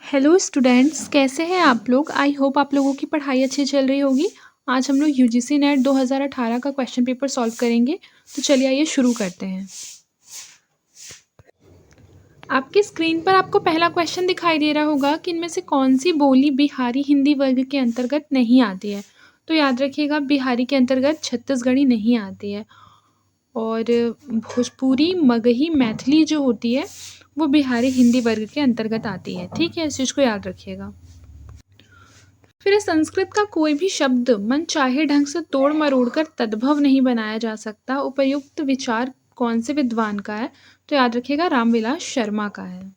Hello students, कैसे हैं आप लोग। आई होप आप लोगों की पढ़ाई अच्छी चल रही होगी। आज हम लोग यूजीसी नेट 2018 का क्वेश्चन पेपर सॉल्व करेंगे। तो चलिए आइए शुरू करते हैं। आपकी स्क्रीन पर आपको पहला क्वेश्चन दिखाई दे रहा होगा कि इनमें से कौन सी बोली बिहारी हिंदी वर्ग के अंतर्गत नहीं आती है। तो याद रखिएगा, बिहारी के अंतर्गत छत्तीसगढ़ी नहीं आती है और भोजपुरी, मगही, मैथिली जो होती है वो बिहारी हिंदी वर्ग के अंतर्गत आती है। ठीक है, इस चीज़ को याद रखिएगा। फिर संस्कृत का कोई भी शब्द मन चाहे ढंग से तोड़ मरोड़ कर तद्भव नहीं बनाया जा सकता। उपयुक्त विचार कौन से विद्वान का है? तो याद रखिएगा, रामविलास शर्मा का है।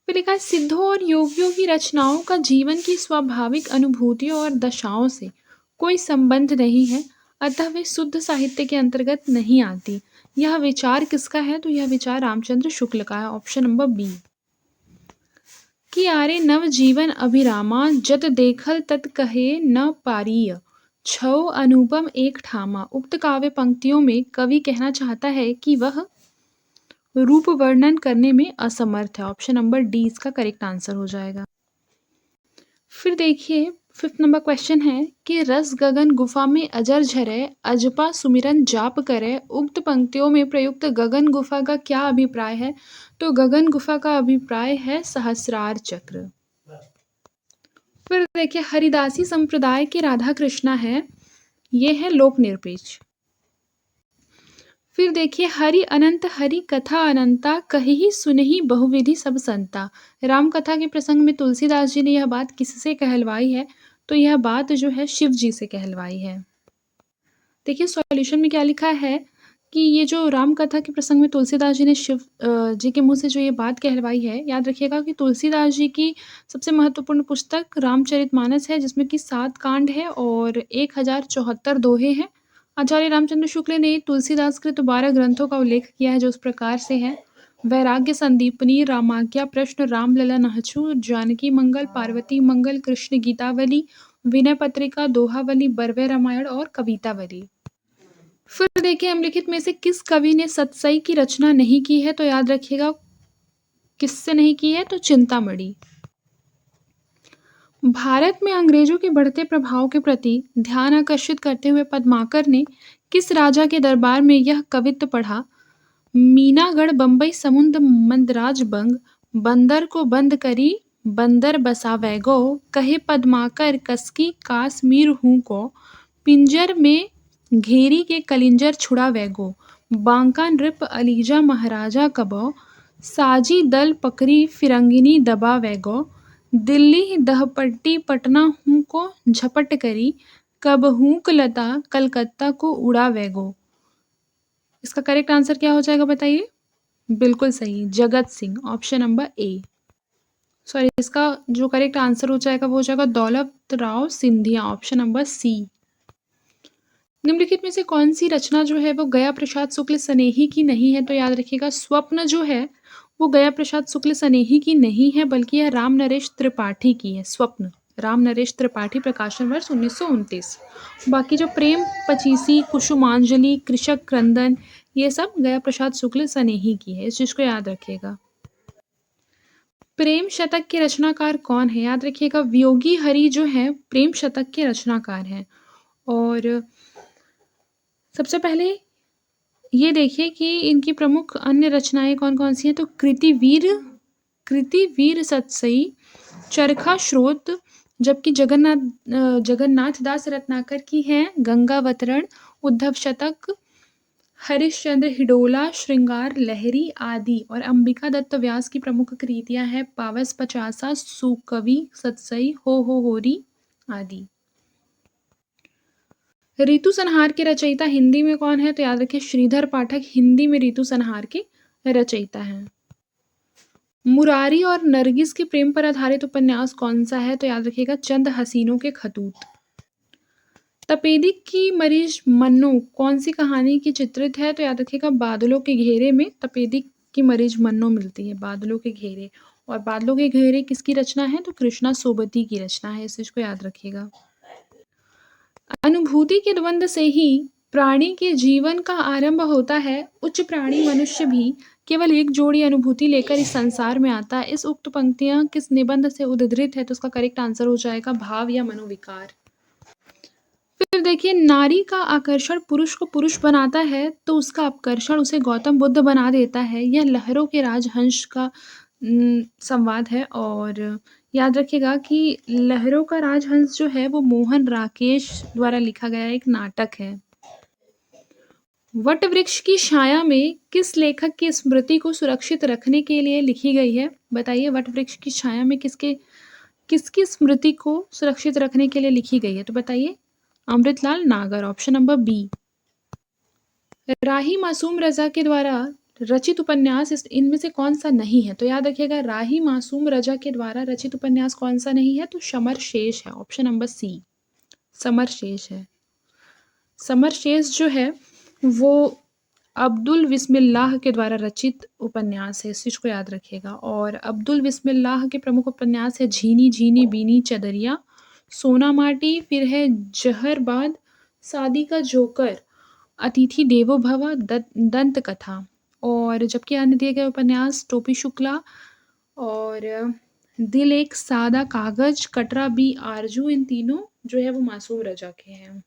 फिर लिखा है, सिद्धों और योगियों की रचनाओं का जीवन की स्वाभाविक अनुभूतियों और दशाओं से कोई संबंध नहीं है, अतः वे शुद्ध साहित्य के अंतर्गत नहीं आती। यह विचार किसका है? तो यह विचार रामचंद्र शुक्ल का है। Option number B. कि आरे नव जीवन अभिरामा, जत देखल तत कहे न पारीय, छौ अनुपम एक ठामा। उक्त काव्य पंक्तियों में कवि कहना चाहता है कि वह रूप वर्णन करने में असमर्थ है। ऑप्शन नंबर डी इसका करेक्ट आंसर हो जाएगा। फिर देखिए, 5th नंबर क्वेश्चन है कि रस गगन गुफा में अजर झरे, अजपा सुमिरन जाप करे। उक्त पंक्तियों में प्रयुक्त गगन गुफा का क्या अभिप्राय है? तो गगन गुफा का अभिप्राय है सहस्रार चक्र। फिर देखिए, हरिदासी संप्रदाय के राधा कृष्णा है, ये है लोक निरपेक्ष। फिर देखिए, हरि अनंत हरि कथा अनंता, कही सुनही बहुविधि सब संता। राम कथा के प्रसंग में तुलसीदास जी ने यह बात किससे कहलवाई है? तो यह बात जो है शिव जी से कहलवाई है। देखिए सॉल्यूशन में क्या लिखा है कि ये जो राम कथा के प्रसंग में तुलसीदास जी ने शिव जी के मुंह से जो ये बात कहलवाई है, याद रखिएगा कि तुलसीदास जी की सबसे महत्वपूर्ण पुस्तक रामचरितमानस है, जिसमें कि 7 कांड है और 1074 दोहे हैं। आचार्य रामचंद्र शुक्ल ने तुलसीदास कृत 12 ग्रंथों का उल्लेख किया है, जो इस प्रकार से है। वैराग्य संदीपनी, रामाज्ञा प्रश्न, राम लला नहछु, जानकी मंगल, पार्वती मंगल, कृष्ण गीतावली, विनय पत्रिका, दोहावली, बरवे रामायण और कवितावली। फिर देखिए, निम्नलिखित में से किस कवि ने सतसई की रचना नहीं की है? तो याद रखिएगा, किससे नहीं की है? तो चिंतामणि। भारत में अंग्रेजों के बढ़ते प्रभाव के प्रति ध्यान आकर्षित करते हुए पद्माकर ने किस राजा के दरबार में यह कवित्व पढ़ा? मीनागढ़ बंबई समुद्र मंदराज बंग, बंदर को बंद करी बंदर बसावैगो, कहे पद्माकर कसकी काश्मीर हूँ को, पिंजर में घेरी के कलिंजर छुड़ा वैगो, बांका नृप अलीजा महाराजा कबो, साजी दल पकड़ी फिरंगिनी दबा वैगो, दिल्ली दहपट्टी पटना हूँ को झपट करी, कब हूँ लता कलकत्ता को उड़ा वैगो। इसका करेक्ट आंसर क्या हो जाएगा बताइए? बिल्कुल सही, Jagat Singh. Option number A. Sorry, इसका जो करेक्ट आंसर हो जाएगा वो हो जाएगा Daulat Rao Scindia. Option number C. निम्नलिखित में से कौन सी रचना जो है वो गया प्रसाद शुक्ल सनेही की नहीं है? तो याद रखिएगा, स्वप्न जो है वो गया प्रसाद शुक्ल सनेही की नहीं है, बल्कि यह राम नरेश त्रिपाठी की है। स्वप्न, राम नरेश त्रिपाठी, प्रकाशन वर्ष 1929। बाकी जो प्रेम पचीसी, कुसुमांजलि, कृषक क्रंदन, ये सब गया प्रसाद शुक्ल सनेही की है। इस चीज को याद रखिएगा। प्रेम शतक के रचनाकार कौन है? याद रखिएगा, वियोगी हरि जो है प्रेम शतक के रचनाकार हैं। और सबसे पहले ये देखिए कि इनकी प्रमुख अन्य रचनाएं कौन कौन सी हैं। तो कृतिवीर सतसई, चरखा स्रोत, जबकि जगन्नाथ दास रत्नाकर की हैं गंगावतरण, उद्धव शतक, हरिश्चंद्र हिडोला, श्रृंगार लहरी आदि। और अंबिका दत्त व्यास की प्रमुख कृतियां हैं पावस पचासा, सुकवि, सतसई, हो होरी आदि। ऋतु संहार के रचयिता हिंदी में कौन है? तो याद रखिए, श्रीधर पाठक हिंदी में ऋतु संहार के रचयिता हैं। मुरारी और नरगिस के प्रेम पर आधारित उपन्यास कौन सा है? तो याद रखिएगा, चंद हसीनों के खतूत। तपेदिक की मरीज मन्नो कौन सी कहानी की चित्रित है? तो याद रखिएगा, बादलों के घेरे में तपेदिक की मरीज मन्नो मिलती है, बादलों के घेरे। और बादलों के घेरे किसकी रचना है? तो कृष्णा सोबती की रचना है। इस चीज को याद रखिएगा। अनुभूति के द्वंद से ही प्राणी के जीवन का आरंभ होता है। उच्च प्राणी मनुष्य भी केवल एक जोड़ी अनुभूति लेकर इस संसार में आता है। इस उक्त पंक्तियाँ किस निबंध से उद्धृत है? तो उसका करेक्ट आंसर हो जाएगा भाव या मनोविकार। फिर देखिए, नारी का आकर्षण पुरुष को पुरुष बनाता है तो उसका अपकर्षण उसे गौतम बुद्ध बना देता है। यह लहरों के राजहंस का संवाद है। और याद रखिएगा कि लहरों का राजहंस जो है वो मोहन राकेश द्वारा लिखा गया एक नाटक है। वट वृक्ष की छाया में किस लेखक की स्मृति को सुरक्षित रखने के लिए लिखी गई है? बताइए, वट वृक्ष की छाया में किसकी स्मृति को सुरक्षित रखने के लिए लिखी गई है? तो बताइए, अमृतलाल नागर, option number B. Rahi Masoom रजा के द्वारा रचित उपन्यास इनमें से कौन सा नहीं है? तो याद रखिएगा, राही मासूम रजा के द्वारा रचित उपन्यास कौन सा नहीं है? तो समर शेष है, ऑप्शन नंबर सी, समर शेष है। समर शेष जो है वो अब्दुल बिस्मिल्लाह के द्वारा रचित उपन्यास है, इस चीज को याद रखिएगा। और अब्दुल बिस्मिल्लाह के प्रमुख उपन्यास है झीनी झीनी बीनी चदरिया, सोना माटी, फिर है जहरबाद, शादी का जोकर, अतिथि देवो भव, दंत कथा। और जबकि अन्य दिए गए उपन्यास टोपी शुक्ला और दिल एक सादा कागज, कटरा बी आरजू, इन तीनों जो है वो मासूम रजा के हैं।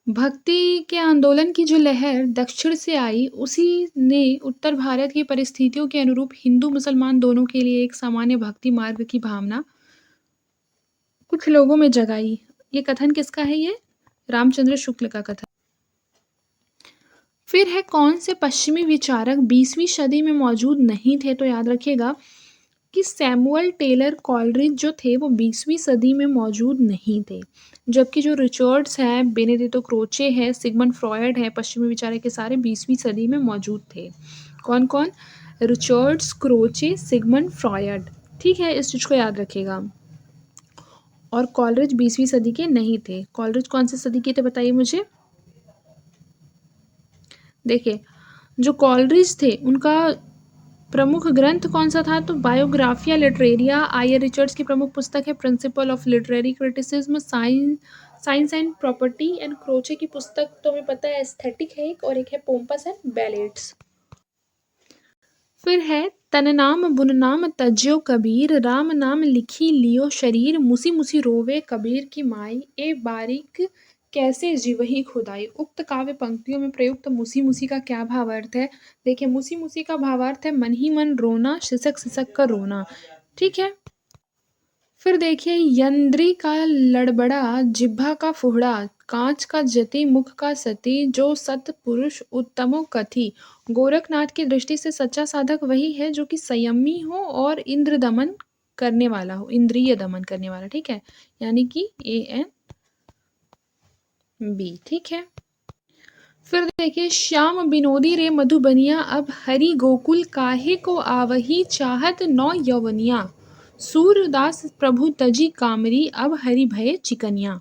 भक्ति के आंदोलन की जो लहर दक्षिण से आई उसी ने उत्तर भारत की परिस्थितियों के अनुरूप हिंदू मुसलमान दोनों के लिए एक सामान्य भक्ति मार्ग की भावना कुछ लोगों में जगाई। ये कथन किसका है? ये रामचंद्र शुक्ल का कथन। फिर है, कौन से पश्चिमी विचारक 20वीं सदी में मौजूद नहीं थे? तो याद रखिएगा कि सैमुअल टेलर कॉलरिज जो थे वो 20वीं सदी में मौजूद नहीं थे। जबकि जो रिचर्ड्स हैं, बेनेडिक्टो क्रोचे है, सिगमंड फ्रॉयड है, पश्चिमी विचारक के सारे 20वीं सदी में मौजूद थे। कौन कौन? Richards, Croce, Sigmund Freud. ठीक है, इस चीज को याद रखिएगा। और कॉलरिज 20वीं सदी के नहीं थे। कॉलरिज कौन सी सदी के थे बताइए मुझे। देखिए, जो कॉलरिज थे उनका प्रमुख ग्रंथ कौन सा था? तो बायोग्राफिया लिटरेरिया, आयर रिचर्ड्स की प्रमुख पुस्तक है principle of literary criticism, science and property, and Croce की पुस्तक तो हमें पता है एस्थेटिक है एक, और एक है पोम्पस एंड बैलेट्स। फिर है, तन नाम बुन नाम तज्यो कबीर, राम नाम लिखी लियो शरीर, मुसी मुसी रोवे कबीर की माई, ए बारीक कैसे जीवही खुदाई। उक्त काव्य पंक्तियों में प्रयुक्त मुसी मुसी का क्या भावार्थ है? देखिए, मुसी मुसी का भावार्थ है मन ही मन रोना, सिसक सिसक कर रोना। ठीक है। फिर देखिए, यंद्री का लड़बड़ा, जिह्वा का फुहड़ा, कांच का जति, मुख का सती, जो सत पुरुष उत्तमो कथी। गोरखनाथ की दृष्टि से सच्चा साधक वही है जो कि संयमी हो और इंद्र दमन करने वाला हो, इंद्रिय दमन करने वाला। ठीक है, यानी कि AN B। ठीक है। फिर देखिए, श्याम बिनोदी रे मधुबनिया, अब हरि गोकुल काहे को आवही, चाहत नौ यवनिया, सूरदास प्रभु तजी कामरी, अब हरि भय चिकनिया।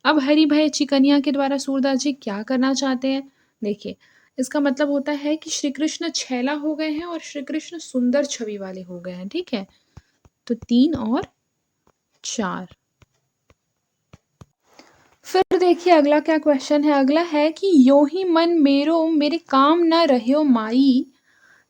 अब हरि भय चिकनिया के द्वारा सूरदास जी क्या करना चाहते हैं? देखिए, इसका मतलब होता है कि श्री कृष्ण छैला हो गए हैं और श्री कृष्ण सुंदर छवि वाले हो गए हैं। ठीक है, तो 3 और 4। फिर देखिए, अगला क्या क्वेश्चन है? अगला है कि यो ही मन मेरो मेरे काम न रह्यो माई,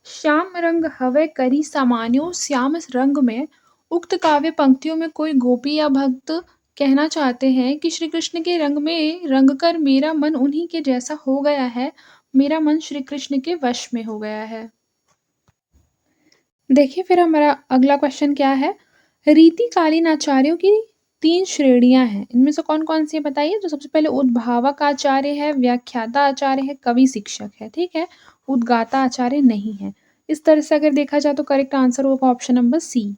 श्याम रंग हवे करी सामान्यो, श्याम रंग में उक्त काव्य पंक्तियों में कोई गोपी या भक्त कहना चाहते हैं कि श्री कृष्ण के रंग में रंग कर मेरा मन उन्हीं के जैसा हो गया है, मेरा मन श्री कृष्ण के वश में हो गया है। देखिए, फिर हमारा अगला क्वेश्चन क्या है? रीतिकालीन आचार्यों की 3 श्रेणियां हैं, इनमें से कौन कौन सी बताइए। तो सबसे पहले उद्भावक आचार्य है, व्याख्याता आचार्य है, कवि शिक्षक है। ठीक है, उद्गाता आचार्य नहीं है। इस तरह से अगर देखा जाए तो करेक्ट आंसर होगा ऑप्शन नंबर सी।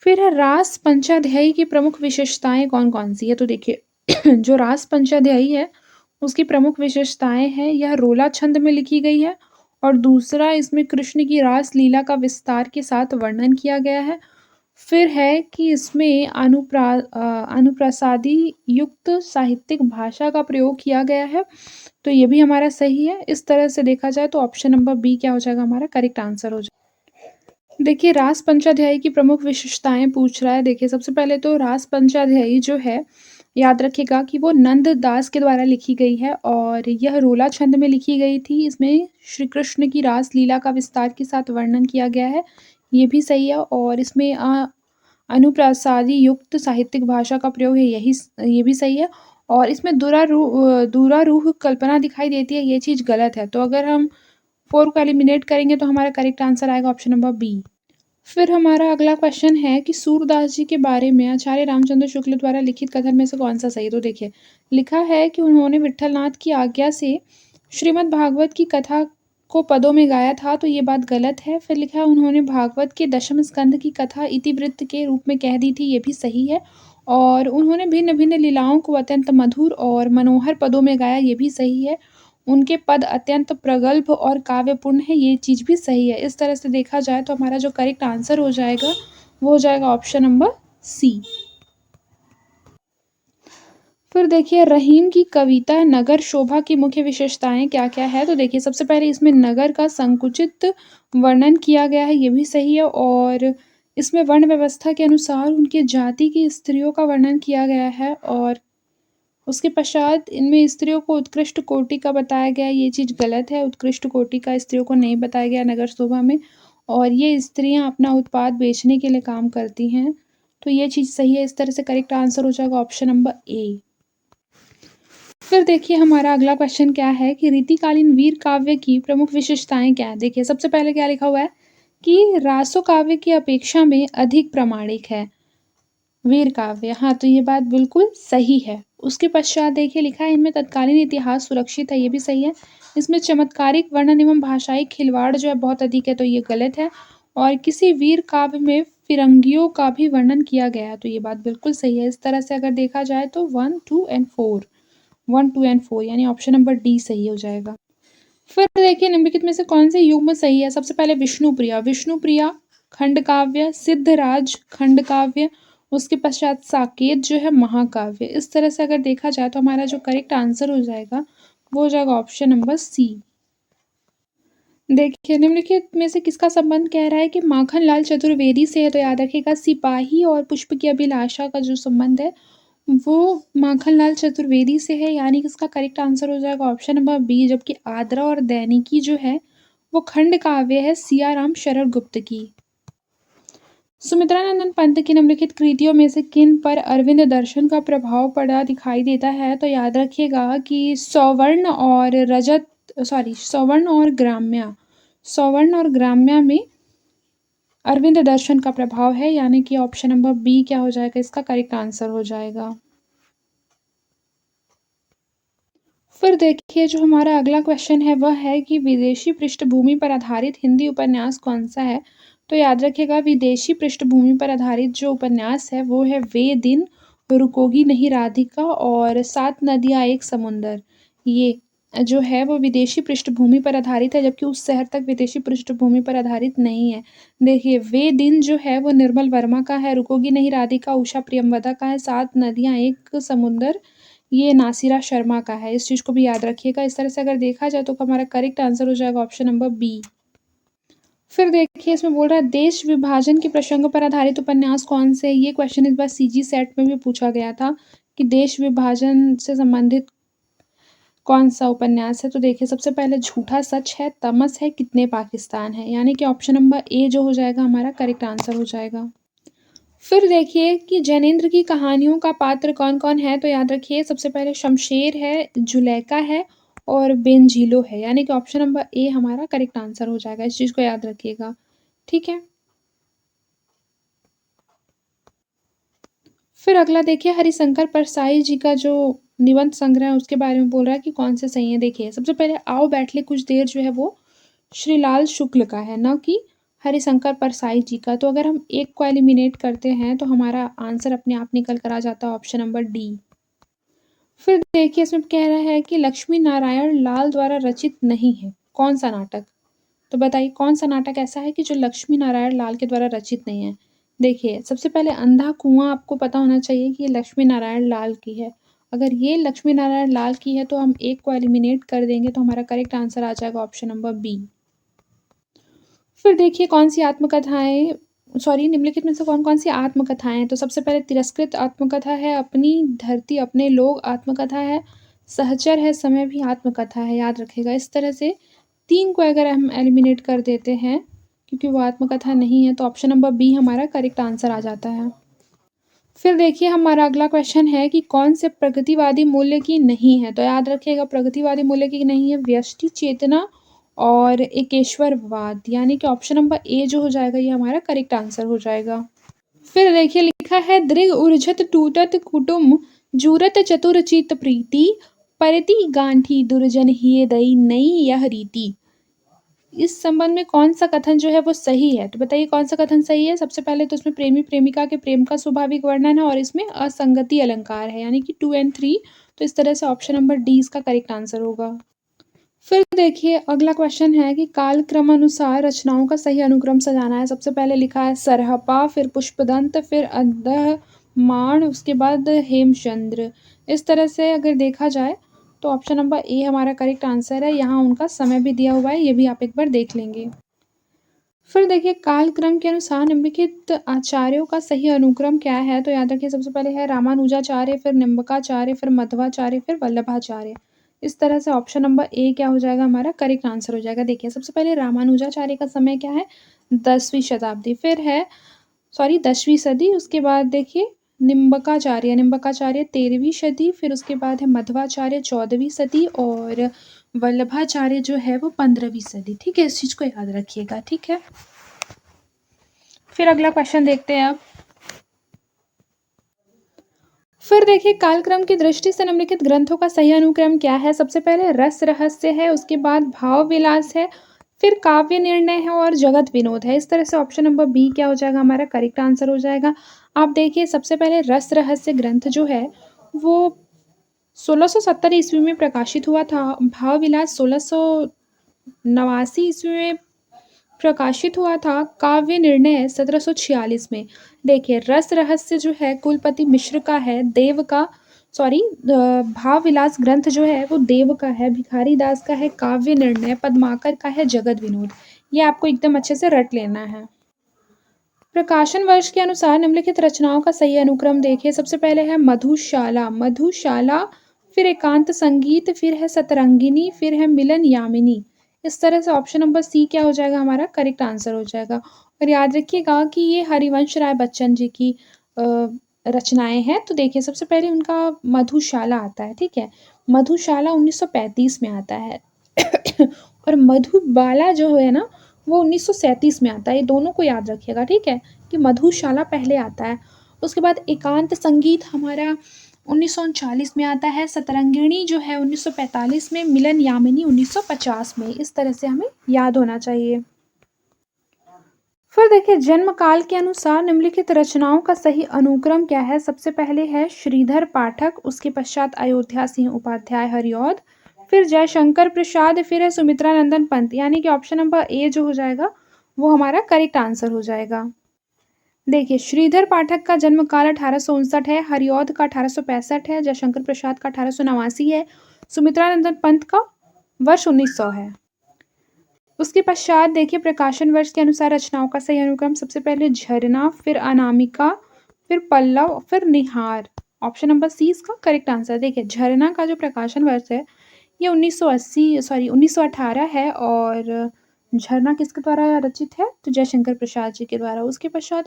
फिर है, रास पंचाध्यायी की प्रमुख विशेषताएं कौन कौन सी है? तो देखिए, जो रास पंचाध्यायी है उसकी प्रमुख विशेषताएं हैं, यह रोला छंद में लिखी गई है, और दूसरा, इसमें कृष्ण की रास लीला का विस्तार के साथ वर्णन किया गया है। फिर है कि इसमें अनुप्रासादी युक्त साहित्यिक भाषा का प्रयोग किया गया है, तो ये भी हमारा सही है। इस तरह से देखा जाए तो ऑप्शन नंबर बी क्या हो जाएगा? हमारा करेक्ट आंसर हो जाएगा। देखिए, रास पंचाध्यायी की प्रमुख विशेषताएं पूछ रहा है। देखिए, सबसे पहले तो रास पंचाध्यायी जो है याद रखिएगा कि वो नंद दास के द्वारा लिखी गई है और यह रोला छंद में लिखी गई थी। इसमें श्री कृष्ण की रास लीला का विस्तार के साथ वर्णन किया गया है, ये भी सही है। और इसमें अनुप्रासादी युक्त साहित्यिक भाषा का प्रयोग है, ये भी सही है। और इसमें दुरारूह कल्पना दिखाई देती है, ये चीज़ गलत है। तो अगर हम 4 को एलिमिनेट करेंगे तो हमारा करेक्ट आंसर आएगा ऑप्शन नंबर बी। फिर हमारा अगला क्वेश्चन है कि सूरदास जी के बारे में आचार्य रामचंद्र शुक्ल द्वारा लिखित कथन में से कौन सा सही है? तो देखिए, लिखा है कि उन्होंने विट्ठलनाथ की आज्ञा से श्रीमद् भागवत की कथा को पदों में गाया था, तो ये बात गलत है। फिर लिखा है उन्होंने भागवत के दशम स्कंद की कथा इतिवृत्त के रूप में कह दी थी, ये भी सही है। और उन्होंने भिन्न भिन्न लीलाओं को अत्यंत मधुर और मनोहर पदों में गाया, ये भी सही है। उनके पद अत्यंत प्रगल्भ और काव्यपूर्ण है, ये चीज़ भी सही है। इस तरह से देखा जाए तो हमारा जो करेक्ट आंसर हो जाएगा वो हो जाएगा ऑप्शन नंबर सी। फिर देखिए, रहीम की कविता नगर शोभा की मुख्य विशेषताएं क्या क्या है? तो देखिए, सबसे पहले इसमें नगर का संकुचित वर्णन किया गया है, ये भी सही है। और इसमें वर्ण व्यवस्था के अनुसार उनके जाति की स्त्रियों का वर्णन किया गया है। और उसके पश्चात इनमें स्त्रियों को उत्कृष्ट कोटि का बताया गया है, ये चीज़ गलत है। उत्कृष्ट कोटि का स्त्रियों को नहीं बताया गया नगर शोभा में। और ये स्त्रियां अपना उत्पाद बेचने के लिए काम करती हैं, तो ये चीज़ सही है। इस तरह से करेक्ट आंसर हो जाएगा ऑप्शन नंबर ए। फिर देखिए, हमारा अगला क्वेश्चन क्या है कि रीतिकालीन वीर काव्य की प्रमुख विशेषताएं क्या है? देखिए, सबसे पहले क्या लिखा हुआ है कि रासो काव्य की अपेक्षा में अधिक प्रामाणिक है वीर काव्य। हाँ, तो ये बात बिल्कुल सही है। उसके पश्चात देखिए, लिखा है इनमें तत्कालीन इतिहास सुरक्षित है, ये भी सही है। इसमें चमत्कारिक वर्णन एवं भाषाई खिलवाड़ जो है बहुत अधिक है, तो ये गलत है। और किसी वीर काव्य में फिरंगियों का भी वर्णन किया गया है, तो ये बात बिल्कुल सही है। इस तरह से अगर देखा जाए तो 1, 2 एंड 4 यानी ऑप्शन नंबर डी सही हो जाएगा। फिर देखिए, निम्नलिखित में से कौन से युग्म सही है? सबसे पहले विष्णुप्रिया खंड काव्य, सिद्धराज खंड काव्य, उसके पश्चात साकेत जो है महाकाव्य। इस तरह से अगर देखा जाए तो हमारा जो करेक्ट आंसर हो जाएगा वो हो जाएगा ऑप्शन नंबर सी। देखिए, निम्नलिखित में से किसका संबंध कह रहा है कि माखनलाल चतुर्वेदी से है? तो याद रखिएगा, सिपाही और पुष्प की अभिलाषा का जो संबंध है वो माखनलाल चतुर्वेदी से है, यानी कि इसका करेक्ट आंसर हो जाएगा ऑप्शन नंबर बी। जबकि आद्रा और दैनिकी जो है वो खंड काव्य है सियाराम शरण गुप्त की। सुमित्रानंदन पंत की निम्नलिखित कृतियों में से किन पर अरविंद दर्शन का प्रभाव पड़ा दिखाई देता है? तो याद रखिएगा कि सौवर्ण और ग्राम्या में अरविंद दर्शन का प्रभाव है, यानी कि ऑप्शन नंबर बी क्या हो जाएगा, इसका करेक्ट आंसर हो जाएगा। फिर देखिए, जो हमारा अगला क्वेश्चन है वह है कि विदेशी पृष्ठभूमि पर आधारित हिंदी उपन्यास कौन सा है? तो याद रखिएगा, विदेशी पृष्ठभूमि पर आधारित जो उपन्यास है वो है वे दिन, रुकोगी नहीं राधिका और 7 नदियाँ एक समुंदर। ये जो है वो विदेशी पृष्ठभूमि पर आधारित है, जबकि उस शहर तक विदेशी पृष्ठभूमि पर आधारित नहीं है। देखिए, वे दिन जो है वो निर्मल वर्मा का है, रुकोगी नहीं राधिका उषा प्रियंवदा का है, 7 नदियाँ एक समुंदर ये नासिरा शर्मा का है। इस चीज़ को भी याद रखिएगा। इस तरह से अगर देखा जाए तो हमारा करेक्ट आंसर हो जाएगा ऑप्शन नंबर बी। फिर देखिए, इसमें बोल रहा है देश विभाजन के प्रसंग पर आधारित उपन्यास कौन से? ये क्वेश्चन इस बार सीजी सेट में भी पूछा गया था कि देश विभाजन से संबंधित कौन सा उपन्यास है? तो देखिए, सबसे पहले झूठा सच है, तमस है, कितने पाकिस्तान है, यानी कि ऑप्शन नंबर ए जो हो जाएगा हमारा करेक्ट आंसर हो जाएगा। फिर देखिए कि जैनेंद्र की कहानियों का पात्र कौन-कौन है? तो याद रखिए, सबसे पहले शमशेर है, जुलेखा है और बेनजीलो है, यानी कि ऑप्शन नंबर ए हमारा करेक्ट आंसर हो जाएगा। इस चीज़ को याद रखिएगा, ठीक है? फिर अगला देखिए, हरिशंकर परसाई जी का जो निबंध संग्रह है उसके बारे में बोल रहा है कि कौन से सही है। देखिए, सबसे पहले आओ बैठ ले कुछ देर जो है वो श्रीलाल शुक्ल का है, ना कि हरिशंकर परसाई जी का। तो अगर हम एक को एलिमिनेट करते हैं तो हमारा आंसर अपने आप निकल कर आ जाता है ऑप्शन नंबर डी। फिर देखिए, इसमें कह रहा है कि लक्ष्मी नारायण लाल द्वारा रचित नहीं है, कौन सा नाटक? तो बताइए, कौन सा नाटक ऐसा है कि जो लक्ष्मी नारायण लाल के द्वारा रचित नहीं है? देखिए, सबसे पहले अंधा कुआं आपको पता होना चाहिए कि ये लक्ष्मी नारायण लाल की है। अगर ये लक्ष्मी नारायण लाल की है तो हम एक को एलिमिनेट कर देंगे, तो हमारा करेक्ट आंसर आ जाएगा ऑप्शन नंबर बी। फिर देखिए, कौन सी आत्मकथाएं सॉरी निम्नलिखित में से कौन-कौन सी आत्मकथाएँ हैं? तो सबसे पहले तिरस्कृत आत्मकथा है, अपनी धरती अपने लोग आत्मकथा है, सहचर है, समय भी आत्मकथा है, याद रखिएगा। इस तरह से 3 को अगर हम एलिमिनेट कर देते हैं, क्योंकि वो आत्मकथा नहीं है, तो ऑप्शन नंबर बी हमारा करेक्ट आंसर आ जाता है। फिर देखिए हमारा अगला क्वेश्चन है कि कौन से प्रगतिवादी मूल्य की नहीं है? तो याद रखिएगा प्रगतिवादी मूल्य की नहीं है व्यष्टि चेतना और एकेश्वरवाद, यानी कि ऑप्शन नंबर ए जो हो जाएगा ये हमारा करेक्ट आंसर हो जाएगा। फिर देखिए लिखा है दृढ़ ऊर्जत टूटत कुटुम जूरत चतुर चित प्रीति परति गांठी दुर्जन हिय दई नई यह रीति। इस संबंध में कौन सा कथन जो है वो सही है? तो बताइए कौन सा कथन सही है? सबसे पहले तो उसमें प्रेमी प्रेमिका के प्रेम का स्वाभाविक वर्णन है और इसमें असंगति अलंकार है, यानी कि 2 एंड 3। तो इस तरह से ऑप्शन नंबर डी इसका करेक्ट आंसर होगा। फिर देखिए अगला क्वेश्चन है कि कालक्रमानुसार रचनाओं का सही अनुक्रम सजाना है। सबसे पहले लिखा है सरहपा, फिर पुष्पदंत, फिर अंदमान, उसके बाद हेमचंद्र। इस तरह से अगर देखा जाए तो ऑप्शन नंबर ए हमारा करेक्ट आंसर है। यहाँ उनका समय भी दिया हुआ है, ये भी आप एक बार देख लेंगे। फिर देखिए कालक्रम के अनुसार निम्नलिखित आचार्यों का सही अनुक्रम क्या है? तो याद रखिए सबसे पहले है रामानुजाचार्य, फिर निम्बकाचार्य, फिर मध्वाचार्य, फिर वल्लभाचार्य। इस तरह से ऑप्शन नंबर ए क्या हो जाएगा हमारा करेक्ट आंसर हो जाएगा। देखिए सबसे पहले रामानुजाचार्य का समय क्या है? 10वीं शताब्दी। फिर है 10वीं सदी। उसके बाद देखिए निम्बकाचार्य 13वीं सदी। फिर उसके बाद है मध्वाचार्य 14वीं सदी और वल्लभाचार्य जो है वो 15वीं सदी। ठीक है, इस चीज़ को याद रखिएगा। ठीक है, फिर अगला क्वेश्चन देखते हैं अब। फिर देखिए कालक्रम की दृष्टि से निम्नलिखित ग्रंथों का सही अनुक्रम क्या है? सबसे पहले रस रहस्य है, उसके बाद भाव विलास है, फिर काव्य निर्णय है और जगत विनोद है। इस तरह से ऑप्शन नंबर बी क्या हो जाएगा हमारा करेक्ट आंसर हो जाएगा। आप देखिए सबसे पहले रस रहस्य ग्रंथ जो है वो 1670 ईस्वी में प्रकाशित हुआ था। भाव विलास 1689 ईस्वी में प्रकाशित हुआ था। काव्य निर्णय 1746 में। देखिए रस रहस्य जो है कुलपति मिश्र का है, देव का भाव विलास ग्रंथ जो है वो देव का है, भिखारी दास का है, काव्य निर्णय पद्माकर का है, जगत विनोद। ये आपको एकदम अच्छे से रट लेना है। प्रकाशन वर्ष के अनुसार निम्नलिखित रचनाओं का सही अनुक्रम देखिए। सबसे पहले है मधुशाला, फिर एकांत संगीत, फिर है सतरंगिनी, फिर है मिलन यामिनी। इस तरह से ऑप्शन नंबर सी क्या हो जाएगा हमारा करेक्ट आंसर हो जाएगा। और याद रखिएगा कि ये हरिवंश राय बच्चन जी की रचनाएं हैं। तो देखिए सबसे पहले उनका मधुशाला आता है। ठीक है, मधुशाला 1935 में आता है और मधुबाला जो है ना वो 1937 में आता है। ये दोनों को याद रखिएगा। ठीक है, कि मधुशाला पहले आता है। उसके बाद एकांत संगीत हमारा 1939 में आता है, सतरंगिणी जो है 1945 में, मिलन यामिनी 1950 में। इस तरह से हमें याद होना चाहिए। फिर देखिए जन्म काल के अनुसार निम्नलिखित रचनाओं का सही अनुक्रम क्या है? सबसे पहले है श्रीधर पाठक, उसके पश्चात अयोध्या सिंह उपाध्याय हरिऔध, फिर जयशंकर प्रसाद, फिर है सुमित्रा नंदन पंत। यानी कि ऑप्शन नंबर ए जो हो जाएगा वो हमारा करेक्ट आंसर हो जाएगा। देखिए श्रीधर पाठक का जन्म काल 1859 है, हरिऔध का 1865 है, जयशंकर प्रसाद का 1889 है, सुमित्रा नंदन पंत का वर्ष 1900 है। उसके पश्चात देखिए प्रकाशन वर्ष के अनुसार रचनाओं का सही अनुक्रम। सबसे पहले झरना, फिर अनामिका, फिर पल्लव, फिर निहार। ऑप्शन नंबर सी इसका करेक्ट आंसर। देखिए झरना का जो प्रकाशन वर्ष है ये 1918 है और झरना किसके द्वारा रचित है? तो जयशंकर प्रसाद जी के द्वारा। उसके पश्चात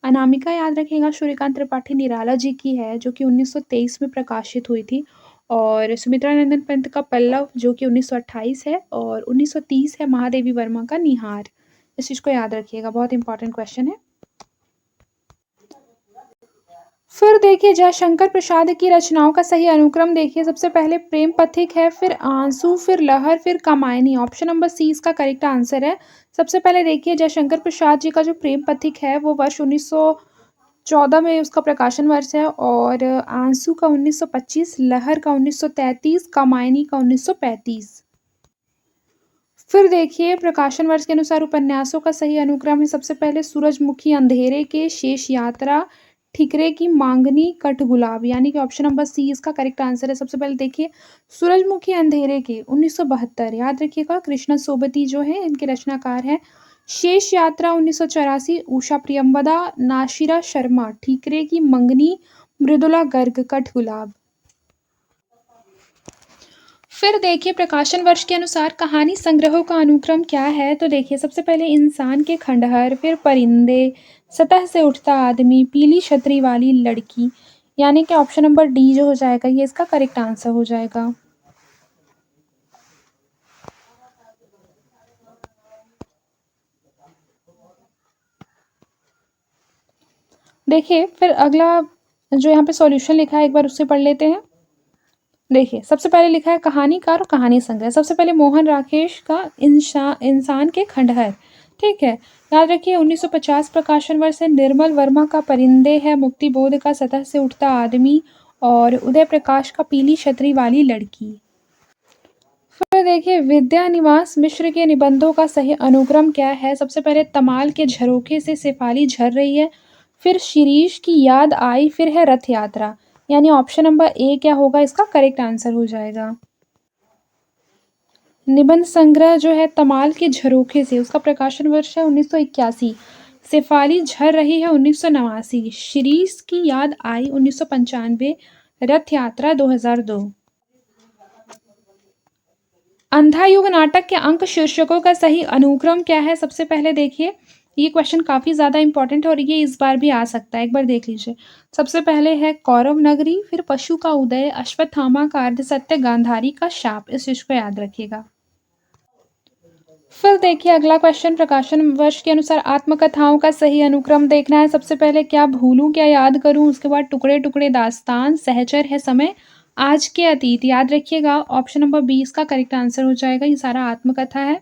अनामिका याद रखिएगा सूर्यकांत त्रिपाठी निराला जी की है जो कि 1923 में प्रकाशित हुई थी। और सुमित्रा नंदन पंत का पल्लव जो कि 1928 है और 1930 है महादेवी वर्मा का निहार। इस चीज़ को याद रखिएगा, बहुत इंपॉर्टेंट क्वेश्चन है। फिर देखिए जयशंकर प्रसाद की रचनाओं का सही अनुक्रम देखिए। सबसे पहले प्रेम पथिक है, फिर आंसू, फिर लहर, फिर कामायनी। ऑप्शन नंबर सी इसका करेक्ट आंसर है। सबसे पहले देखिए जयशंकर प्रसाद जी का जो प्रेम पथिक है वो वर्ष 1914 में उसका प्रकाशन वर्ष है और आंसू का 1925, लहर का 1933, कामायनी का 1935। फिर देखिए प्रकाशन वर्ष के अनुसार उपन्यासों का सही अनुक्रम है। सबसे पहले सूरजमुखी अंधेरे के, शेष यात्रा, ठिकरे की मांगनी, कठगुलाब। यानी कि ऑप्शन नंबर सी इसका करेक्ट आंसर है। सबसे पहले देखिए सूरजमुखी अंधेरे के 1972, याद रखिएगा कृष्णा सोबती जो है इनके रचनाकार हैं। शेष यात्रा 1984, उषा प्रियंवदा, नाशिरा शर्मा, ठीकरे की मंगनी, मृदुला गर्ग, कठगुलाब। फिर देखिए प्रकाशन वर्ष के अनुसार कहानी संग्रहों का अनुक्रम क्या है, तो देखिए सबसे पहले इंसान के खंडहर, फिर परिंदे, सतह से उठता आदमी, पीली छतरी वाली लड़की, यानी कि ऑप्शन नंबर डी जो हो जाएगा ये इसका करेक्ट आंसर हो जाएगा। देखिए फिर अगला जो यहाँ पे सॉल्यूशन लिखा है एक बार उससे पढ़ लेते हैं। देखिए सबसे पहले लिखा है कहानीकार और कहानी संग्रह। सबसे पहले मोहन राकेश का इंसान के खंडहर, ठीक है। याद रखिए 1950 प्रकाशन वर्ष है। निर्मल वर्मा का परिंदे है। मुक्ति बोध का सतह से उठता आदमी और उदय प्रकाश का पीली छतरी वाली लड़की। फिर देखिए विद्या निवास मिश्र के निबंधों का सही अनुक्रम क्या है। सबसे पहले तमाल के झरोखे से शेफाली झर रही है, फिर शिरीष की याद आई, फिर है रथ यात्रा, यानी ऑप्शन नंबर ए क्या होगा इसका करेक्ट आंसर हो जाएगा। निबंध संग्रह जो है तमाल के झरोखे से, उसका प्रकाशन वर्ष है 1981। शेफाली झर रही है 1989। शिरीष की याद आई 1995। रथ यात्रा 2002। अंधा युग नाटक के अंक शीर्षकों का सही अनुक्रम क्या है। सबसे पहले देखिए ये क्वेश्चन काफ़ी ज़्यादा इंपॉर्टेंट है और ये इस बार भी आ सकता है, एक बार देख लीजिए। सबसे पहले है कौरव नगरी, फिर पशु का उदय, अश्वत्थामा का अर्धसत्य, गांधारी का शाप। इस चीज़ को याद रखिएगा। फिर देखिए अगला क्वेश्चन प्रकाशन वर्ष के अनुसार आत्मकथाओं का सही अनुक्रम देखना है। सबसे पहले क्या भूलूं क्या याद करूं, उसके बाद टुकड़े टुकड़े दास्तान, सहचर है समय, आज के अतीत। याद रखिएगा ऑप्शन नंबर 20 का करेक्ट आंसर हो जाएगा। ये सारा आत्मकथा है।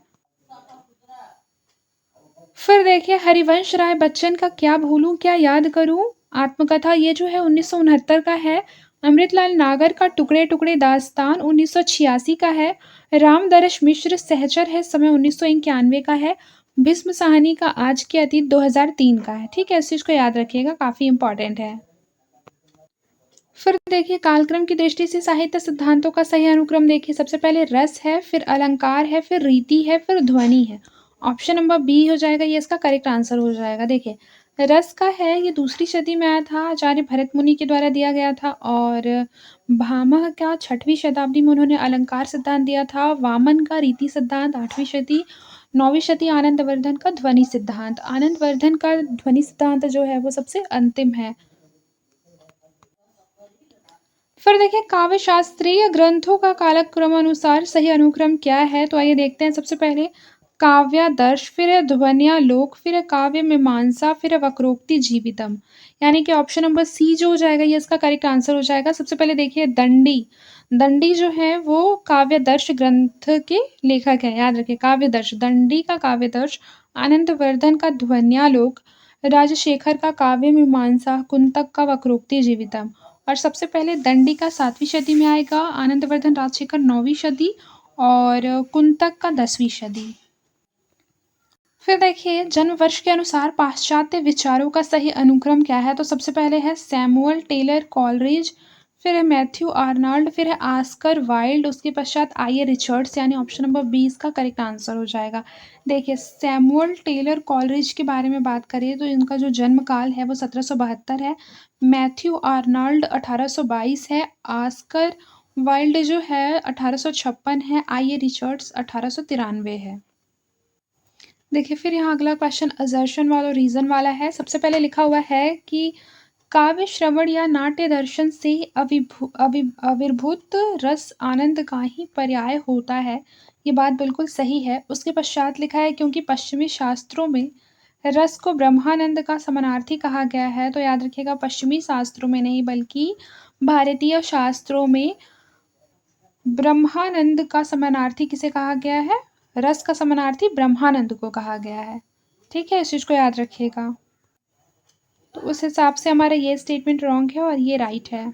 फिर देखिए हरिवंश राय बच्चन का क्या भूलूं क्या याद करूं आत्मकथा, ये जो है 1969 का है। अमृतलाल नागर का टुकड़े टुकड़े दास्तान 1986 का है। रामदरश मिश्र सहचर है समय 1991 का है। भीष्म साहनी का आज के अतीत 2003 का है। ठीक है, इस चीज़ को याद रखिएगा, काफ़ी इंपॉर्टेंट है। फिर देखिए कालक्रम की दृष्टि से साहित्य सिद्धांतों का सही अनुक्रम देखिए। सबसे पहले रस है, फिर अलंकार है, फिर रीति है, फिर ध्वनि है। ऑप्शन नंबर बी हो जाएगा, ये इसका करेक्ट आंसर हो जाएगा। देखिए रस का है, ये दूसरी सदी में आया था, आचार्य भरत मुनि के द्वारा दिया गया था। और भामह का 6वीं शताब्दी में उन्होंने अलंकार सिद्धांत दिया था। वामन का रीति सिद्धांत 8वीं सदी। 9वीं शती आनंदवर्धन का ध्वनि सिद्धांत। आनंदवर्धन का ध्वनि सिद्धांत जो है वो सबसे अंतिम है। फिर देखिए काव्य शास्त्रीय ग्रंथों का कालक्रम अनुसार सही अनुक्रम क्या है, तो आइए देखते हैं। सबसे पहले काव्यादर्श, फिर है ध्वन्यालोक, फिर है काव्य मीमांसा, फिर है वक्रोक्ति जीवितम, यानी कि ऑप्शन नंबर सी जो हो जाएगा ये इसका करेक्ट आंसर हो जाएगा। सबसे पहले देखिए दंडी, दंडी जो है वो काव्यदर्श ग्रंथ के लेखक है। याद रखिए काव्यदर्श, दंडी का काव्यदर्श, आनंदवर्धन का ध्वन्यालोक, राजशेखर का काव्य मीमांसा, कुंतक का वक्रोक्ति जीवितम। और सबसे पहले दंडी का 7वीं सदी में आएगा, आनंदवर्धन राजशेखर 9वीं सदी और कुंतक का 10वीं सदी। फिर देखिए जन्म वर्ष के अनुसार पाश्चात्य विचारों का सही अनुक्रम क्या है, तो सबसे पहले है सैमुअल टेलर कॉलरिज, फिर है मैथ्यू आर्नल्ड, फिर है आस्कर वाइल्ड, उसके पश्चात आई रिचर्ड्स, यानी ऑप्शन नंबर 20 का करेक्ट आंसर हो जाएगा। देखिए सैमुअल टेलर कॉलरिज के बारे में बात करें तो इनका जो जन्म काल है वो 1772 है। मैथ्यू आर्नल्ड 1822 है। आस्कर वाइल्ड जो है 1856 है। आई रिचर्ड्स 1893 है। देखिए फिर यहाँ अगला क्वेश्चन असर्शन वाला और रीज़न वाला है। सबसे पहले लिखा हुआ है कि काव्य श्रवण या नाट्य दर्शन से आविर्भूत रस आनंद का ही पर्याय होता है। ये बात बिल्कुल सही है। उसके पश्चात लिखा है क्योंकि पश्चिमी शास्त्रों में रस को ब्रह्मानंद का समानार्थी कहा गया है। तो याद रखिएगा पश्चिमी शास्त्रों में नहीं बल्कि भारतीय शास्त्रों में ब्रह्मानंद का समानार्थी किसे कहा गया है, रस का समानार्थी ब्रह्मानंद को कहा गया है। ठीक है, इस चीज़ को याद रखिएगा। तो उस हिसाब से हमारा ये स्टेटमेंट रॉन्ग है और ये राइट है।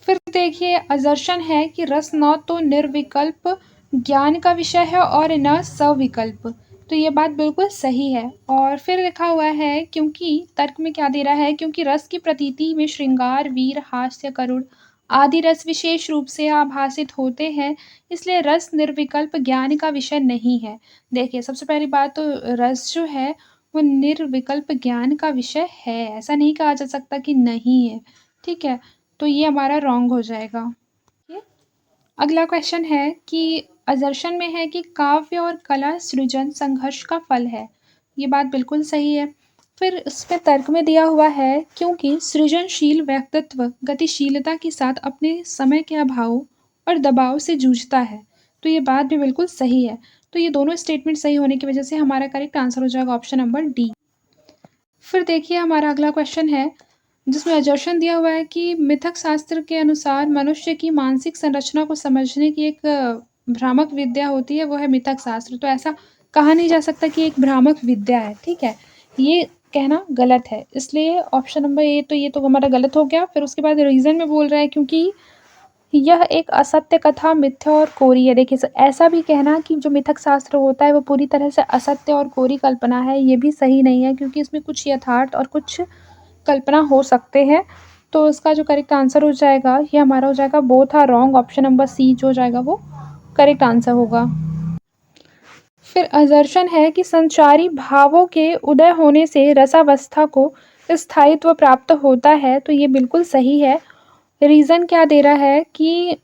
फिर देखिए असर्शन है कि रस न तो निर्विकल्प ज्ञान का विषय है और न सविकल्प, तो ये बात बिल्कुल सही है। और फिर लिखा हुआ है क्योंकि तर्क में क्या दे रहा है, क्योंकि रस की प्रतीति में श्रृंगार वीर हास्य करुण आदि रस विशेष रूप से आभासित होते हैं, इसलिए रस निर्विकल्प ज्ञान का विषय नहीं है। देखिए, सबसे पहली बात तो रस जो है वो निर्विकल्प ज्ञान का विषय है, ऐसा नहीं कहा जा सकता कि नहीं है, ठीक है? तो ये हमारा रॉन्ग हो जाएगा। ये अगला क्वेश्चन है कि असर्शन में है कि काव्य और कला सृजन संघर्ष का फल है। ये बात बिल्कुल सही है। फिर इसमें तर्क में दिया हुआ है क्योंकि सृजनशील व्यक्तित्व गतिशीलता के साथ अपने समय के अभाव और दबाव से जूझता है। तो ये बात भी बिल्कुल सही है। तो ये दोनों स्टेटमेंट सही होने की वजह से हमारा करेक्ट आंसर हो जाएगा ऑप्शन नंबर डी। फिर देखिए हमारा अगला क्वेश्चन है जिसमें अजर्शन दिया हुआ है कि मिथक शास्त्र के अनुसार मनुष्य की मानसिक संरचना को समझने की एक भ्रामक विद्या होती है, वो है मिथक शास्त्र। तो ऐसा कहा नहीं जा सकता कि एक भ्रामक विद्या है, ठीक है? ये कहना गलत है, इसलिए ऑप्शन नंबर ए तो ये तो हमारा गलत हो गया। फिर उसके बाद रीज़न में बोल रहा है क्योंकि यह एक असत्य कथा, मिथ्या और कोरी है। देखिए ऐसा भी कहना कि जो मिथक शास्त्र होता है वो पूरी तरह से असत्य और कोरी कल्पना है, ये भी सही नहीं है क्योंकि इसमें कुछ यथार्थ और कुछ कल्पना हो सकते हैं। तो इसका जो करेक्ट आंसर हो जाएगा ये हमारा हो जाएगा both are wrong, option number C जो हो जाएगा वो करेक्ट आंसर होगा। फिर असर्शन है कि संचारी भावों के उदय होने से रसावस्था को स्थायित्व प्राप्त होता है। तो ये बिल्कुल सही है। रीज़न क्या दे रहा है कि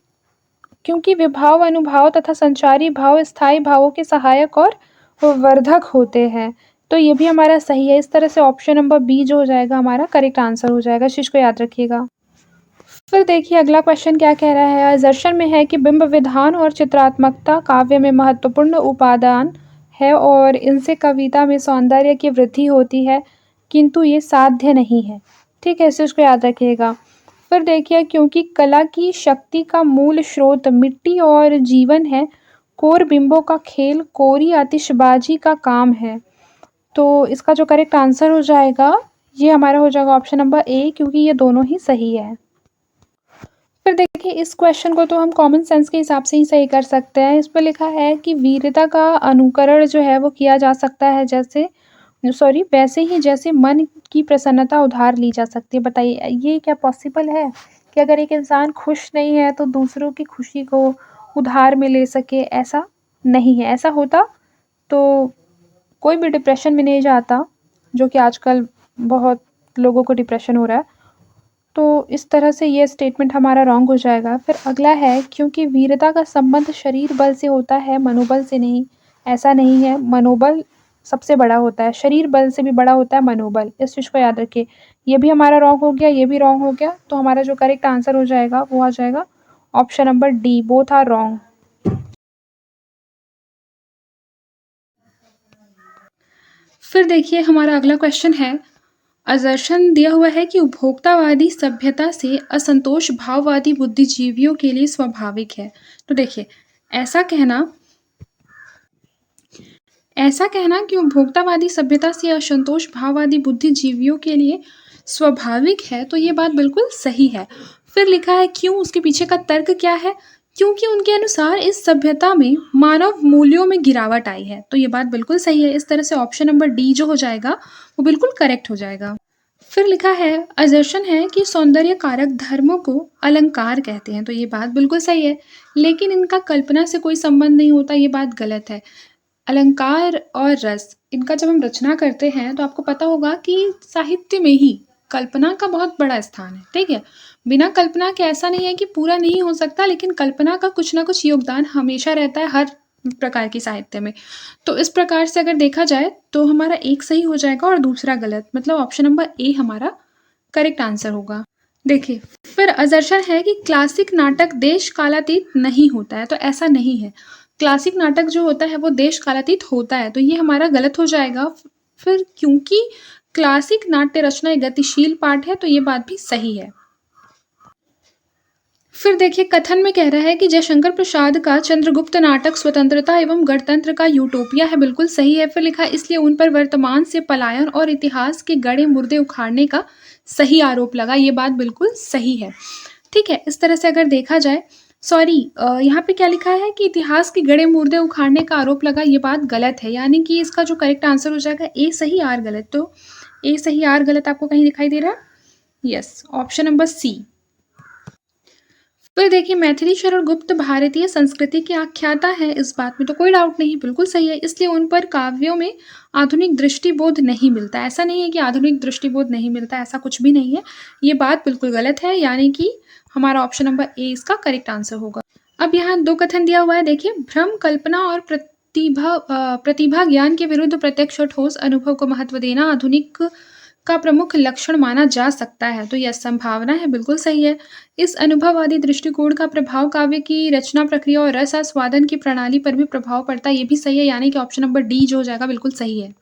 क्योंकि विभाव, अनुभाव तथा संचारी भाव स्थायी भावों के सहायक और वर्धक होते हैं। तो ये भी हमारा सही है। इस तरह से ऑप्शन नंबर बी जो हो जाएगा हमारा करेक्ट आंसर हो जाएगा। इस चीज़ को याद रखिएगा। फिर देखिए अगला क्वेश्चन क्या कह रहा है। असर्शन में है कि बिंब विधान और चित्रात्मकता काव्य में महत्वपूर्ण उपादान है और इनसे कविता में सौंदर्य की वृद्धि होती है, किंतु ये साध्य नहीं है, ठीक है? इस चीज़ को याद रखिएगा। फिर देखिए क्योंकि कला की शक्ति का मूल स्रोत मिट्टी और जीवन है, कोर बिंबों का खेल कोरी आतिशबाजी का काम है। तो इसका जो करेक्ट आंसर हो जाएगा ये हमारा हो जाएगा ऑप्शन नंबर ए, क्योंकि ये दोनों ही सही है। फिर देखिए इस क्वेश्चन को तो हम कॉमन सेंस के हिसाब से ही सही कर सकते हैं। इस पर लिखा है कि वीरता का अनुकरण जो है वो किया जा सकता है वैसे ही जैसे मन की प्रसन्नता उधार ली जा सकती है। बताइए ये क्या पॉसिबल है कि अगर एक इंसान खुश नहीं है तो दूसरों की खुशी को उधार में ले सके? ऐसा नहीं है। ऐसा होता तो कोई भी डिप्रेशन में नहीं जाता, जो कि आजकल बहुत लोगों को डिप्रेशन हो रहा है। तो इस तरह से ये स्टेटमेंट हमारा रॉन्ग हो जाएगा। फिर अगला है क्योंकि वीरता का संबंध शरीर बल से होता है, मनोबल से नहीं। ऐसा नहीं है, मनोबल सबसे बड़ा होता है, शरीर बल से भी बड़ा होता है मनोबल। इस चीज़ को याद रखिए। ये भी हमारा रॉन्ग हो गया, ये भी रॉन्ग हो गया। तो हमारा जो करेक्ट आंसर हो जाएगा वो आ जाएगा option number D, both are wrong. फिर देखिए हमारा अगला क्वेश्चन है असर्शन दिया हुआ है कि उपभोक्तावादी सभ्यता से असंतोष भाववादी बुद्धिजीवियों के लिए स्वाभाविक है। तो देखिए ऐसा कहना कि उपभोक्तावादी सभ्यता से असंतोष भाववादी बुद्धिजीवियों के लिए स्वाभाविक है, तो ये बात बिल्कुल सही है। फिर लिखा है क्यों, उसके पीछे का तर्क क्या है? क्योंकि उनके अनुसार इस सभ्यता में मानव मूल्यों में गिरावट आई है। तो ये बात बिल्कुल सही है। इस तरह से ऑप्शन नंबर डी जो हो जाएगा वो बिल्कुल करेक्ट हो जाएगा। फिर लिखा है असर्शन है कि सौंदर्य कारक धर्मों को अलंकार कहते हैं। तो ये बात बिल्कुल सही है, लेकिन इनका कल्पना से कोई संबंध नहीं होता, ये बात गलत है। अलंकार और रस इनका जब हम रचना करते हैं तो आपको पता होगा कि साहित्य में ही कल्पना का बहुत बड़ा स्थान है, ठीक है? बिना कल्पना के ऐसा नहीं है कि पूरा नहीं हो सकता, लेकिन कल्पना का कुछ ना कुछ योगदान हमेशा रहता है हर प्रकार की साहित्य में। तो इस प्रकार से अगर देखा जाए तो हमारा एक सही हो जाएगा और दूसरा गलत, मतलब ऑप्शन नंबर ए हमारा करेक्ट आंसर होगा। देखिए फिर असर्शन है कि क्लासिक नाटक देश कालातीत नहीं होता है। तो ऐसा नहीं है, क्लासिक नाटक जो होता है वो देश कालातीत होता है। तो ये हमारा गलत हो जाएगा। फिर क्योंकि क्लासिक नाट्य रचना एक गतिशील पाठ है, तो ये बात भी सही है। फिर देखिए कथन में कह रहा है कि जयशंकर प्रसाद का चंद्रगुप्त नाटक स्वतंत्रता एवं गणतंत्र का यूटोपिया है। बिल्कुल सही है। फिर लिखा है इसलिए उन पर वर्तमान से पलायन और इतिहास के गड़े मुर्दे उखाड़ने का सही आरोप लगा। ये बात बिल्कुल सही है, ठीक है? इस तरह से अगर देखा जाए यहाँ पे क्या लिखा है कि इतिहास के गड़े मुर्दे उखाड़ने का आरोप लगा, ये बात गलत है। यानी कि इसका जो करेक्ट आंसर हो जाएगा ए सही आर गलत। तो ए सही आर गलत आपको कहीं दिखाई दे रहा है? Yes, option number C. फिर देखिए मैथिलीशर और गुप्त भारतीय संस्कृति के आख्याता है, इस बात में तो कोई डाउट नहीं, बिल्कुल सही है। इसलिए उन पर काव्यों में आधुनिक दृष्टिबोध नहीं मिलता। ऐसा नहीं है कि आधुनिक दृष्टिबोध नहीं मिलता, ऐसा कुछ भी नहीं है। ये बात बिल्कुल गलत है, यानी कि हमारा ऑप्शन नंबर ए इसका करेक्ट आंसर होगा। अब यहाँ 2 कथन दिया हुआ है, देखिए भ्रम, कल्पना और प्रतिभा ज्ञान के विरुद्ध प्रत्यक्ष और ठोस अनुभव को महत्व देना आधुनिक का प्रमुख लक्षण माना जा सकता है। तो यह संभावना है, बिल्कुल सही है। इस अनुभववादी दृष्टिकोण का प्रभाव काव्य की रचना प्रक्रिया और रस आस्वादन की प्रणाली पर भी प्रभाव पड़ता है, ये भी सही है, यानी कि ऑप्शन नंबर डी जो हो जाएगा बिल्कुल सही है।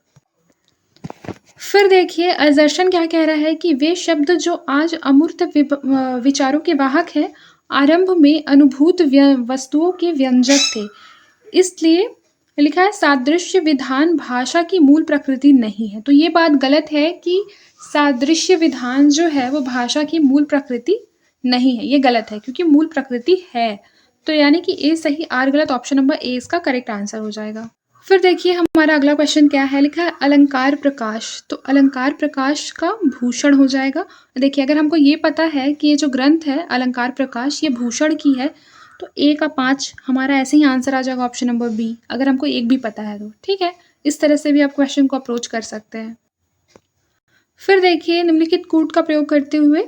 फिर देखिए अजर्शन क्या कह रहा है कि वे शब्द जो आज अमूर्त विचारों के वाहक है, आरंभ में अनुभूत वस्तुओं के व्यंजक थे। इसलिए लिखा है सादृश्य विधान भाषा की मूल प्रकृति नहीं है। तो ये बात गलत है कि सादृश्य विधान जो है वो भाषा की मूल प्रकृति नहीं है, ये गलत है क्योंकि मूल प्रकृति है। तो यानी कि ए सही, आर गलत, ऑप्शन नंबर ए इसका करेक्ट आंसर हो जाएगा। फिर देखिए हमारा अगला क्वेश्चन क्या है, लिखा है अलंकार प्रकाश। तो अलंकार प्रकाश का भूषण हो जाएगा। देखिए अगर हमको ये पता है कि ये जो ग्रंथ है अलंकार प्रकाश ये भूषण की है, तो ए का 5 हमारा ऐसे ही आंसर आ जाएगा, ऑप्शन नंबर बी, अगर हमको एक भी पता है तो। ठीक है, इस तरह से भी आप क्वेश्चन को अप्रोच कर सकते हैं। फिर देखिए निम्नलिखित कूट का प्रयोग करते हुए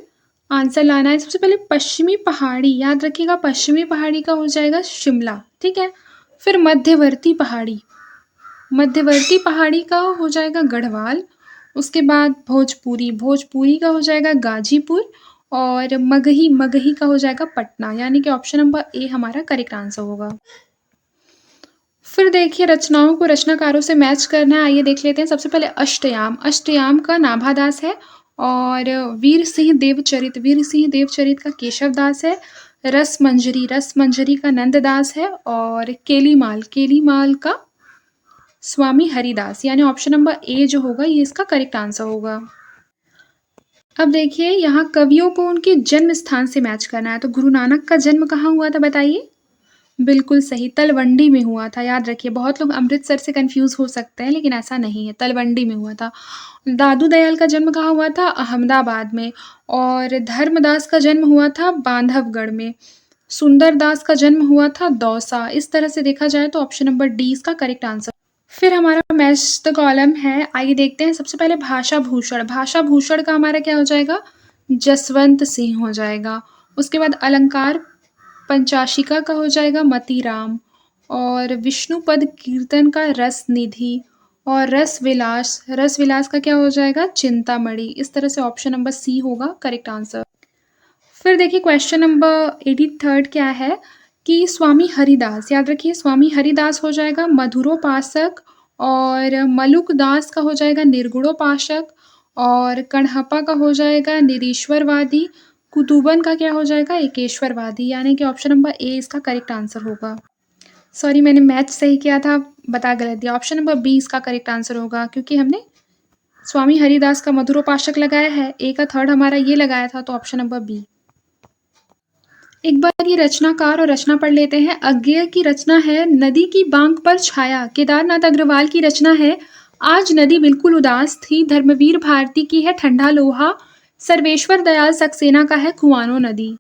आंसर लाना है। सबसे पहले पश्चिमी पहाड़ी, याद रखिएगा पश्चिमी पहाड़ी का हो जाएगा शिमला। ठीक है, फिर मध्यवर्ती पहाड़ी, मध्यवर्ती पहाड़ी का हो जाएगा गढ़वाल। उसके बाद भोजपुरी, भोजपुरी का हो जाएगा गाजीपुर। और मगही, मगही का हो जाएगा पटना, यानी कि ऑप्शन नंबर ए हमारा करेक्ट आंसर होगा। फिर देखिए रचनाओं को रचनाकारों से मैच करना है, आइए देख लेते हैं। सबसे पहले अष्टयाम, अष्टयाम का नाभादास है। और वीर सिंह देवचरित, वीर सिंह देवचरित का केशव दास है। रस मंजरी, रस मंजरी का नंददास है। और केलीमाल, केलीमाल का स्वामी हरिदास, यानी ऑप्शन नंबर ए जो होगा ये इसका करेक्ट आंसर होगा। अब देखिए यहाँ कवियों को उनके जन्म स्थान से मैच करना है। तो गुरु नानक का जन्म कहाँ हुआ था बताइए? बिल्कुल सही, तलवंडी में हुआ था। याद रखिए बहुत लोग अमृतसर से कंफ्यूज हो सकते हैं, लेकिन ऐसा नहीं है, तलवंडी में हुआ था। दादू दयाल का जन्म कहाँ हुआ था? अहमदाबाद में। और धर्मदास का जन्म हुआ था बांधवगढ़ में। सुंदरदास का जन्म हुआ था दौसा। इस तरह से देखा जाए तो ऑप्शन नंबर डी इसका करेक्ट आंसर। फिर हमारा मैच द कॉलम है, आइए देखते हैं। सबसे पहले भाषा भूषण, भाषा भूषण का हमारा क्या हो जाएगा? जसवंत सिंह हो जाएगा। उसके बाद अलंकार पंचाशिका का हो जाएगा मतीराम। और विष्णुपद कीर्तन का रस निधि। और रस विलास, रस विलास का क्या हो जाएगा? चिंतामणि। इस तरह से ऑप्शन नंबर सी होगा करेक्ट आंसर। फिर देखिए क्वेश्चन नंबर 83 क्या है कि स्वामी हरिदास, याद रखिए स्वामी हरिदास हो जाएगा मधुरोपासक। और मलुकदास का हो जाएगा निर्गुणोपासक। और कणहप्पा का हो जाएगा निरीश्वरवादी। कुतुबन का क्या हो जाएगा? एकेश्वरवादी, यानी कि ऑप्शन नंबर ए इसका करेक्ट आंसर होगा। सॉरी मैंने मैच सही किया था, बता गलत दिया। ऑप्शन नंबर बी इसका करेक्ट आंसर होगा, क्योंकि हमने स्वामी हरिदास का मधुरोपासक लगाया है, ए का थर्ड हमारा ये लगाया था, तो ऑप्शन नंबर बी। एक बार ये रचनाकार और रचना पढ़ लेते हैं। अज्ञेय की रचना है नदी की बांक पर छाया। केदारनाथ अग्रवाल की रचना है आज नदी बिल्कुल उदास थी। धर्मवीर भारती की है ठंडा लोहा। सर्वेश्वर दयाल सक्सेना का है कुआनो नदी।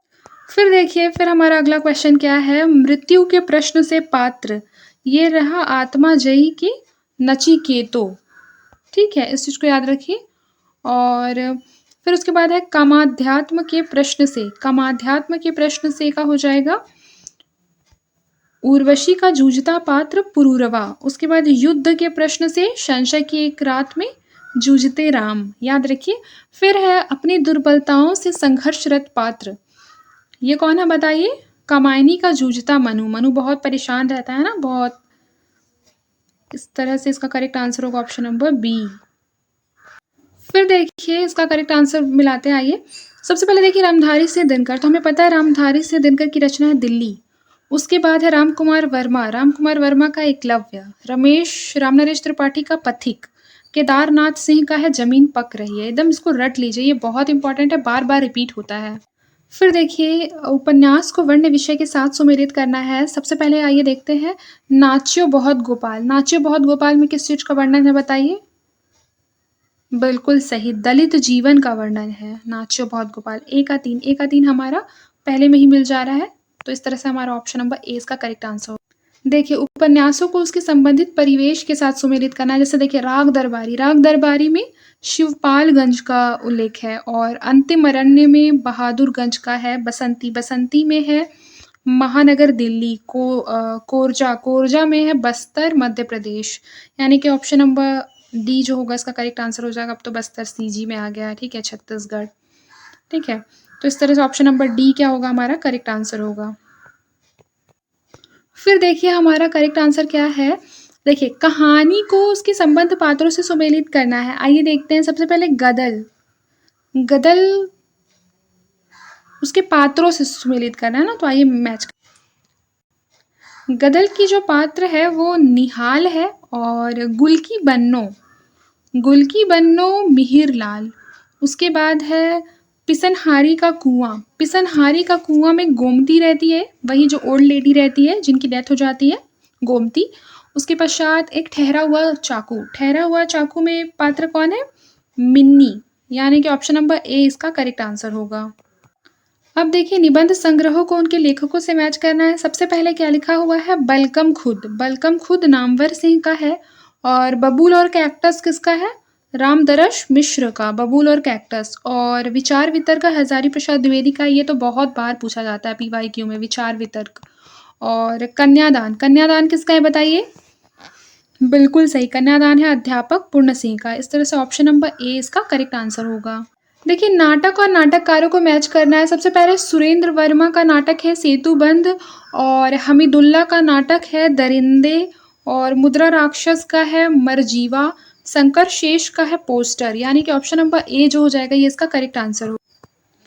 फिर देखिए फिर हमारा अगला क्वेश्चन क्या है, मृत्यु के प्रश्न से पात्र ये रहा आत्मा जयी की नचिकेतो। ठीक है, इस चीज को याद रखिए। और फिर उसके बाद है कामाध्यात्म के प्रश्न से, कामाध्यात्म के प्रश्न से का हो जाएगा उर्वशी का जूझता पात्र पुरूरवा। उसके बाद युद्ध के प्रश्न से संशय की एक रात में जूझते राम, याद रखिए। फिर है अपनी दुर्बलताओं से संघर्षरत पात्र, ये कौन है बताइए? कामायनी का जूझता मनु, मनु बहुत परेशान रहता है ना बहुत। इस तरह से इसका करेक्ट आंसर होगा ऑप्शन नंबर बी। फिर देखिए इसका करेक्ट आंसर मिलाते हैं, आइए। सबसे पहले देखिए रामधारी सिंह दिनकर, तो हमें पता है रामधारी सिंह दिनकर की रचना है दिल्ली। उसके बाद है राम कुमार वर्मा, राम कुमार वर्मा का एकलव्य। रमेश रामनरेश त्रिपाठी का पथिक। केदारनाथ सिंह का है जमीन पक रही है। एकदम इसको रट लीजिए, ये बहुत इंपॉर्टेंट है, बार बार रिपीट होता है। फिर देखिए उपन्यास को वर्ण विषय के साथ सुमेलित करना है। सबसे पहले आइए देखते हैं नाच्यो बहुत गोपाल, नाच्यो बहुत गोपाल में किस चीज का वर्णन है बताइए? बिल्कुल सही, दलित जीवन का वर्णन है नाच्यो बहुत गोपाल। ए का 3, ए का 3 हमारा पहले में ही मिल जा रहा है, तो इस तरह से हमारा ऑप्शन नंबर ए इसका करेक्ट आंसर होगा। देखिए, उपन्यासों को उसके संबंधित परिवेश के साथ सुमेलित करना है। जैसे देखिए, राग दरबारी में शिवपालगंज का उल्लेख है और अंतिम अरण्य में बहादुरगंज का है। बसंती में है महानगर दिल्ली। कोरजा में है बस्तर मध्य प्रदेश। यानी कि ऑप्शन नंबर डी जो होगा इसका करेक्ट आंसर हो जाएगा। अब तो बस्तर सीजी में आ गया है, ठीक है, छत्तीसगढ़। ठीक है, तो इस तरह से ऑप्शन नंबर डी क्या होगा, हमारा करेक्ट आंसर होगा। फिर देखिए हमारा करेक्ट आंसर क्या है। देखिए, कहानी को उसके संबंध पात्रों से सुमेलित करना है। आइए देखते हैं। सबसे पहले गदल उसके पात्रों से सुमेलित करना है ना, तो आइए मैच। गदल की जो पात्र है वो निहाल है और गुलकी बन्नो मिहिर लाल। उसके बाद है पिसनहारी का कुआं में गोमती रहती है, वही जो ओल्ड लेडी रहती है जिनकी डेथ हो जाती है, गोमती। उसके पश्चात एक ठहरा हुआ चाकू में पात्र कौन है, मिन्नी। यानी कि ऑप्शन नंबर ए इसका करेक्ट आंसर होगा। अब देखिए, निबंध संग्रहों को उनके लेखकों से मैच करना है। सबसे पहले क्या लिखा हुआ है, बलकम खुद नामवर सिंह का है और बबूल और कैक्टस किसका है, रामदरश मिश्र का, बबूल और कैक्टस। और विचार वितर्क का हजारी प्रसाद द्विवेदी का। ये तो बहुत बार पूछा जाता है पीवाईक्यू में, विचार वितर्क। और कन्यादान किसका है बताइए, बिल्कुल सही, कन्यादान है अध्यापक पूर्ण सिंह का। इस तरह से ऑप्शन नंबर ए इसका करेक्ट आंसर होगा। देखिए, नाटक और नाटककारों को मैच करना है। सबसे पहले सुरेंद्र वर्मा का नाटक है सेतुबंध और हमीदुल्ला का नाटक है दरिंदे और मुद्रा राक्षस का है मरजीवा, शंकर शेष का है पोस्टर। यानी कि ऑप्शन नंबर ए जो हो जाएगा ये इसका करेक्ट आंसर होगा।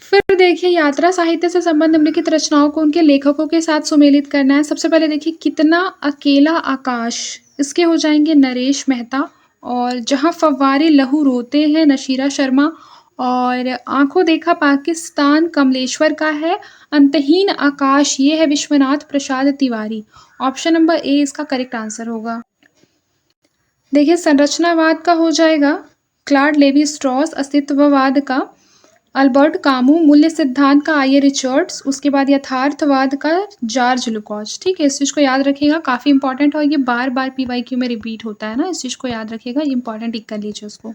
फिर देखिए, यात्रा साहित्य से संबंध निम्नलिखित रचनाओं को उनके लेखकों के साथ सुमेलित करना है। सबसे पहले देखिए, कितना अकेला आकाश, इसके हो जाएंगे नरेश मेहता। और जहाँ फव्वारे लहू रोते हैं, नशीरा शर्मा। और आंखों देखा पाकिस्तान, कमलेश्वर का है। अंतहीन आकाश, ये है Vishwanath Prasad Tiwari. Option number A इसका करेक्ट आंसर होगा। देखिए, संरचनावाद का हो जाएगा क्लाड लेवी स्ट्रॉस, अस्तित्ववाद का अल्बर्ट कामू, मूल्य सिद्धांत का आइए रिचर्ड्स। उसके बाद यथार्थवाद का जॉर्ज लुकास। ठीक है, इस चीज़ को याद रखिएगा, काफ़ी इंपॉर्टेंट और ये बार बार पीवाईक्यू में रिपीट होता है ना, इस चीज़ को याद रखिएगा, इंपॉर्टेंट टिक कर लीजिए उसको।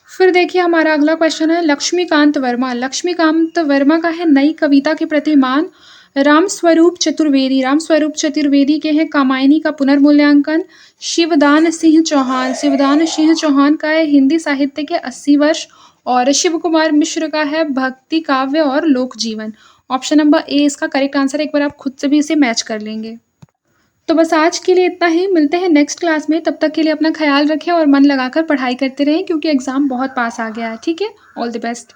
फिर देखिए, हमारा अगला क्वेश्चन है लक्ष्मीकांत वर्मा का है नई कविता के प्रतिमान। रामस्वरूप चतुर्वेदी के हैं कामायनी का पुनर्मूल्यांकन। शिवदान सिंह चौहान का है हिंदी साहित्य के 80 वर्ष। और शिव कुमार मिश्र का है भक्ति काव्य और लोक जीवन। ऑप्शन नंबर ए इसका करेक्ट आंसर। एक बार आप खुद से भी इसे मैच कर लेंगे। तो बस आज के लिए इतना ही, मिलते हैं नेक्स्ट क्लास में। तब तक के लिए अपना ख्याल रखें और मन लगाकर पढ़ाई करते रहें, क्योंकि एग्ज़ाम बहुत पास आ गया है। ठीक है, ऑल द बेस्ट।